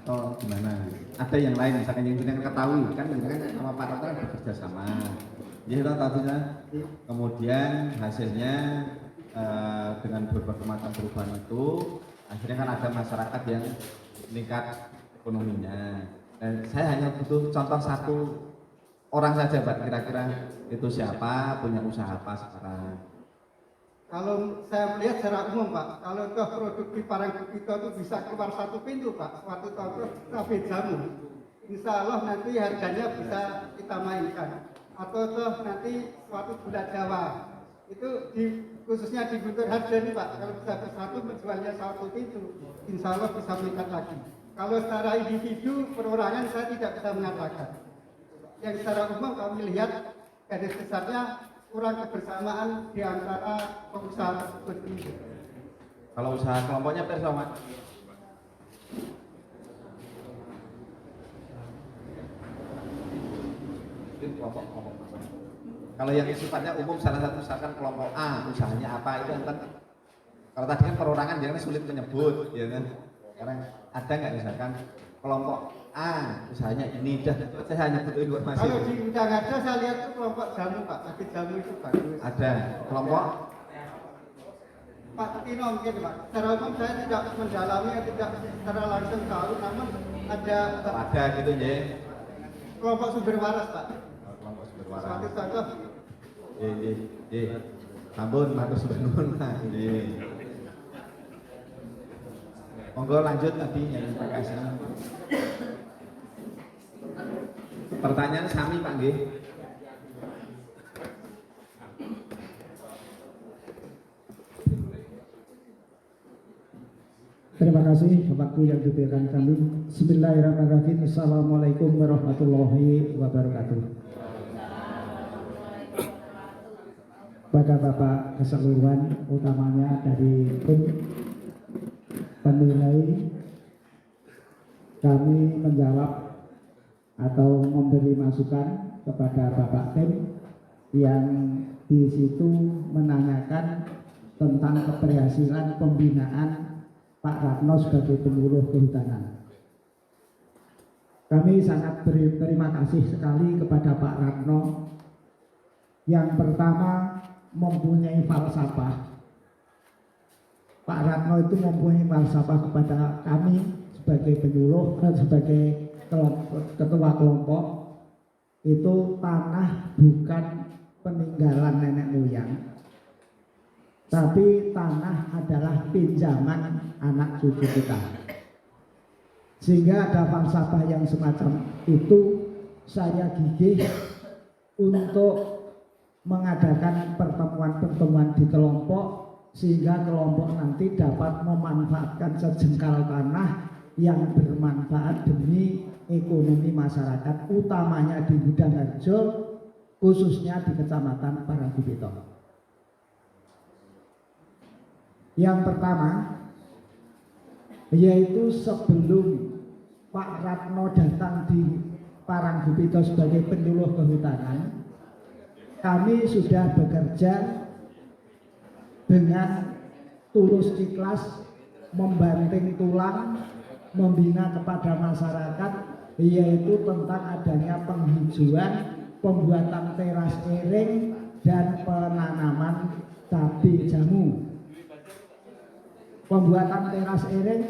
atau gimana? Ada yang lain misalkan yang jenengan ketahui kan sama Pak Toto kan bekerja sama. Jadi kita tahunya kemudian hasilnya dengan berbagai macam perubahan itu akhirnya kan ada masyarakat yang meningkat ekonominya. Dan saya hanya butuh contoh satu orang saja Pak, kira-kira itu siapa, punya usaha apa sekarang. Kalau saya melihat secara umum Pak, kalau ke produk di Parangkubito itu bisa keluar satu pintu Pak, suatu contoh cabai jamu. Insya Allah nanti harganya bisa kita mainkan. Atau toh nanti suatu gula Jawa, itu khususnya di Guntur Harjo ini Pak, kalau bisa bersatu menjualnya satu pintu, insya Allah bisa meningkat lagi. Kalau secara individu, perorangan saya tidak bisa mengatakan. Yang secara umum kami lihat garis besarnya kurang kebersamaan di antara pengusaha tersebut ini. Kalau usaha kelompoknya bersama. Kelompok. Kalau yang sifatnya umum salah satu misalkan kelompok A usahanya apa itu kan kalau tadi kan perorangan dia sulit menyebut ya kan. Sekarang ada nggak misalkan kelompok A usahanya ini dah saya hanya butuh informasi. Kalau di Undang ada saya lihat itu kelompok jamu Pak, tapi jamu itu bagus. Ada kelompok Pak Tino mungkin Pak. Secara umum saya tidak mendalami, tidak secara langsung tahu, namun ada gitu ya. Kelompok sumber waras Pak. Kelompok sumber waras. Suatu contoh. Sampun matur suwun. Monggo lanjut tadi yang PKS. Pertanyaan sami Pak nggih. Terima kasih waktu yang diberikan kami. Bismillahirrahmanirrahim. Assalamualaikum warahmatullahi wabarakatuh. Bapak-bapak keseluruhan, utamanya dari tim penilai, kami menjawab atau memberi masukan kepada Bapak tim yang di situ menanyakan tentang keberhasilan pembinaan Pak Ratno sebagai penyuluh kehutanan. Kami sangat berterima kasih sekali kepada Pak Ratno yang pertama mempunyai falsafah. Pak Ratno itu mempunyai falsafah kepada kami sebagai penyuluh, sebagai ketua kelompok, itu tanah bukan peninggalan nenek moyang, tapi tanah adalah pinjaman anak cucu kita. Sehingga ada falsafah yang semacam itu, saya gigih untuk mengadakan pertemuan-pertemuan di kelompok sehingga kelompok nanti dapat memanfaatkan sejengkal tanah yang bermanfaat demi ekonomi masyarakat, utamanya di Gudang Harjo, khususnya di Kecamatan Parangkubito. Yang pertama, yaitu sebelum Pak Ratno datang di Parangkubito sebagai penyuluh kehutanan, kami sudah bekerja dengan tulus ikhlas, membanting tulang, membina kepada masyarakat, yaitu tentang adanya penghijauan, pembuatan teras ering, dan penanaman cabai jamu. Pembuatan teras ering,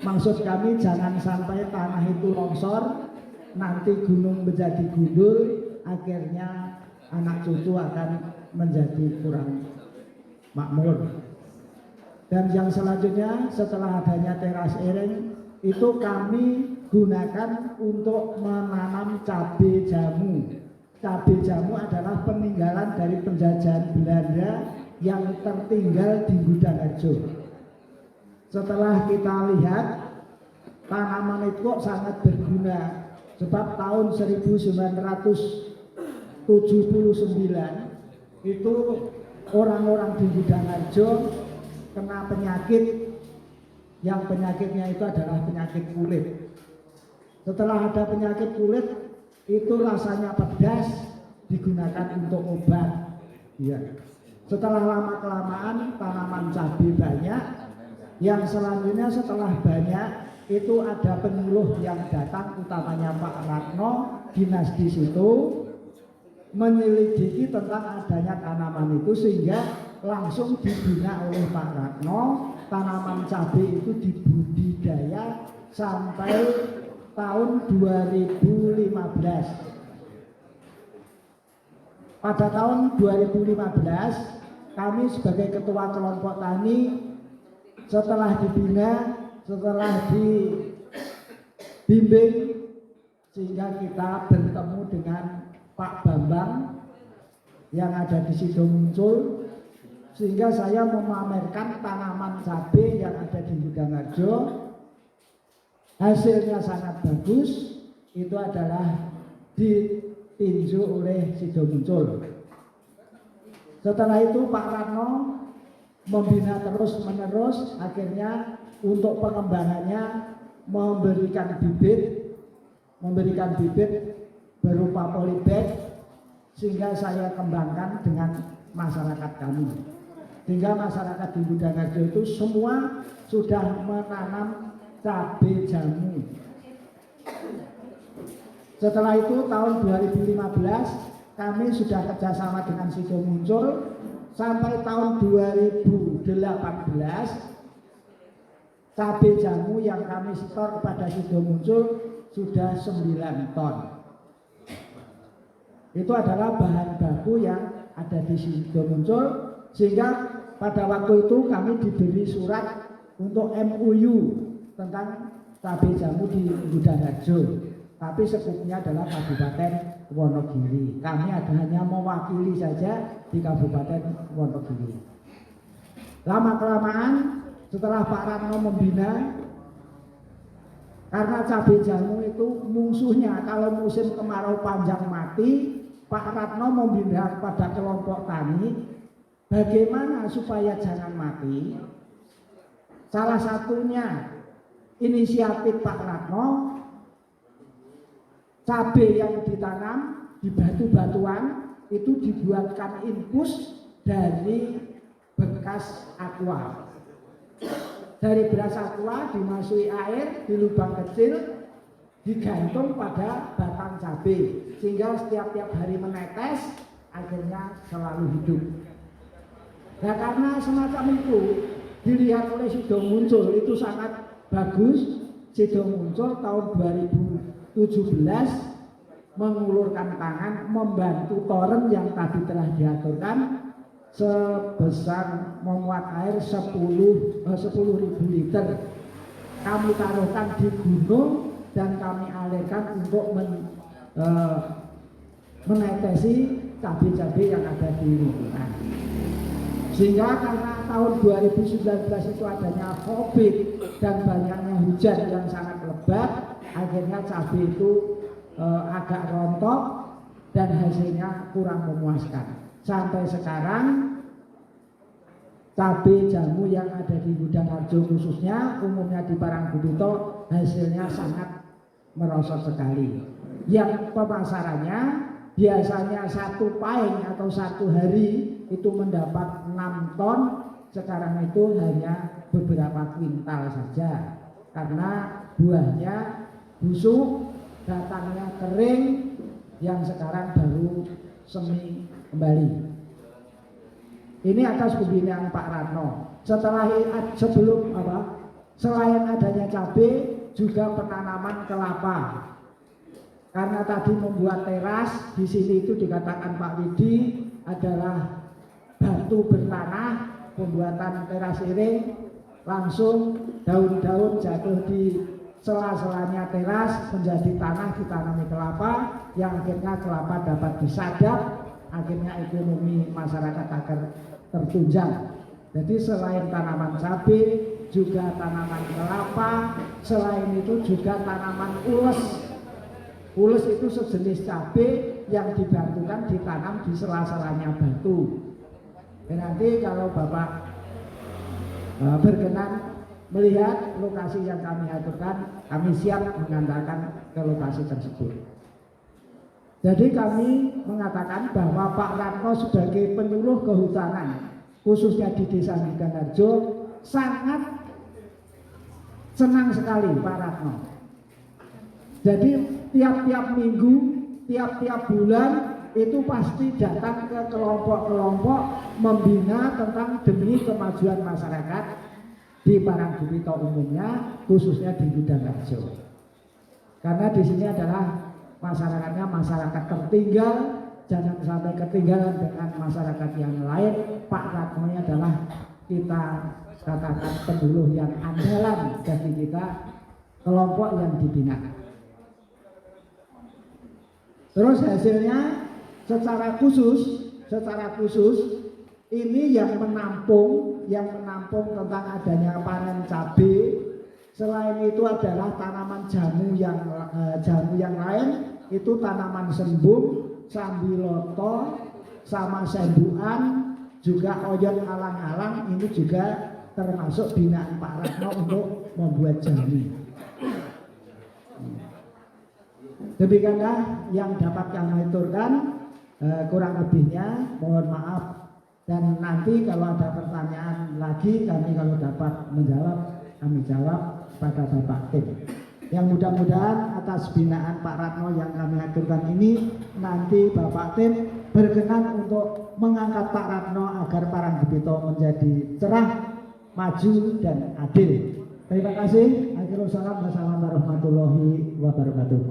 maksud kami jangan sampai tanah itu longsor, nanti gunung menjadi gundul, akhirnya anak cucu akan menjadi kurang makmur. Dan yang selanjutnya setelah adanya teras ering itu kami gunakan untuk menanam cabai jamu. Cabai jamu adalah peninggalan dari penjajahan Belanda yang tertinggal di Gudang Harjo. Setelah kita lihat tanaman itu kok sangat berguna, sebab tahun 1979 itu orang-orang di Gudang Harjo kena penyakit, yang penyakitnya itu adalah penyakit kulit. Setelah ada penyakit kulit itu rasanya pedas, digunakan untuk obat. Ya. Setelah lama kelamaan tanaman cabai banyak, yang selanjutnya setelah banyak itu ada penyuluh yang datang, utamanya Pak Ratno, dinas di situ, menyelidiki tentang adanya tanaman itu, sehingga langsung dibina oleh Pak Ratno. Tanaman cabai itu dibudidaya sampai tahun 2015. Pada tahun 2015 kami sebagai ketua kelompok tani, setelah dibina, setelah dibimbing, sehingga kita bertemu dengan Pak Bambang yang ada di Sidomuncul, sehingga saya memamerkan tanaman cabai yang ada di Budangarjo. Hasilnya sangat bagus, itu adalah ditinjau oleh Sidomuncul. Setelah itu Pak Ratno membina terus menerus, akhirnya untuk pengembangannya memberikan bibit berupa polybag, sehingga saya kembangkan dengan masyarakat kami. Sehingga masyarakat di Budangarjo itu semua sudah menanam cabai jamu. Setelah itu tahun 2015 kami sudah kerjasama dengan Sidomuncul, sampai tahun 2018 cabai jamu yang kami setor kepada Sidomuncul sudah 9 ton. Itu adalah bahan baku yang ada di Sidomuncul, sehingga pada waktu itu kami diberi surat untuk MOU tentang cabai jamu di Budangarjo, tapi sekupnya adalah Kabupaten Wonogiri. Kami hanya mewakili saja di Kabupaten Wonogiri. Lama-kelamaan setelah Pak Ratno membina, karena cabai jamu itu musuhnya kalau musim kemarau panjang mati, Pak Ratno membina kepada kelompok tani bagaimana supaya jangan mati. Salah satunya inisiatif Pak Ratno, cabai yang ditanam di batu-batuan itu dibuatkan infus dari bekas aqua. Dari beras aqua dimasukkan air di lubang kecil, digantung pada batang cabai, sehingga setiap hari menetes, akhirnya selalu hidup. Nah, karena semacam itu dilihat oleh Sidomuncul itu sangat bagus, Sidomuncul tahun 2017 mengulurkan tangan membantu toren yang tadi telah diaturkan sebesar memuat air 10.000 liter. Kami taruhkan di gunung dan kami alirkan untuk menetesi cabai-cabai yang ada di lingkungan. Sehingga karena tahun 2019 itu adanya COVID dan banyaknya hujan yang sangat lebat, akhirnya cabai itu agak rontok dan hasilnya kurang memuaskan. Sampai sekarang cabai jamu yang ada di Budangarjo khususnya, umumnya di Parangkubuto, hasilnya sangat merosot sekali. Yang pemasarannya biasanya satu paing atau satu hari itu mendapat 6 ton, sekarang itu hanya beberapa kuintal saja karena buahnya busuk, batangnya kering, yang sekarang baru semi kembali. Ini atas pembinaan Pak Ratno. Selain adanya cabai, juga penanaman kelapa. Karena tadi membuat teras, di sini itu dikatakan Pak Widi adalah batu bertanah, pembuatan teras iring, langsung daun-daun jatuh di sela-selanya teras menjadi tanah, ditanami kelapa, yang akhirnya kelapa dapat disadap, akhirnya ekonomi masyarakat agar tertunjang. Jadi selain tanaman cabai, juga tanaman kelapa, selain itu juga tanaman ules. Ules itu sejenis cabai yang dibantukan ditanam di sela-selanya batu. Dan nanti kalau Bapak berkenan melihat lokasi yang kami aturkan, kami siap mengantarkan ke lokasi tersebut. Jadi kami mengatakan bahwa Pak Ratno sebagai penyuluh kehutanan, khususnya di Desa Budangarjo, sangat senang sekali Pak Ratno. Jadi tiap-tiap minggu, tiap-tiap bulan itu pasti datang ke kelompok-kelompok membina tentang demi kemajuan masyarakat di Parangkubito umumnya, khususnya di Gudanarjo. Karena di sini adalah masyarakatnya masyarakat tertinggal, jangan sampai ketinggalan dengan masyarakat yang lain. Pak Ratno adalah kita katakan penduluh yang andalan bagi kita, kelompok yang dibina. Terus hasilnya secara khusus ini yang menampung tentang adanya panen cabai. Selain itu adalah tanaman jamu yang lain, itu tanaman sembung, sambiloto, sama sembuan, juga oyot alang-alang, ini juga termasuk binaan Pak Ratno untuk membuat jamu. Demikianlah yang dapat kami aturkan, kurang lebihnya mohon maaf, dan nanti kalau ada pertanyaan lagi kami kalau dapat menjawab kami jawab pada Bapak Tim. Yang mudah-mudahan atas binaan Pak Ratno yang kami aturkan ini nanti Bapak Tim berkenan untuk mengangkat Pak Ratno agar Parangkubito menjadi cerah, maju dan adil. Terima kasih. Wassalamualaikum warahmatullahi wabarakatuh.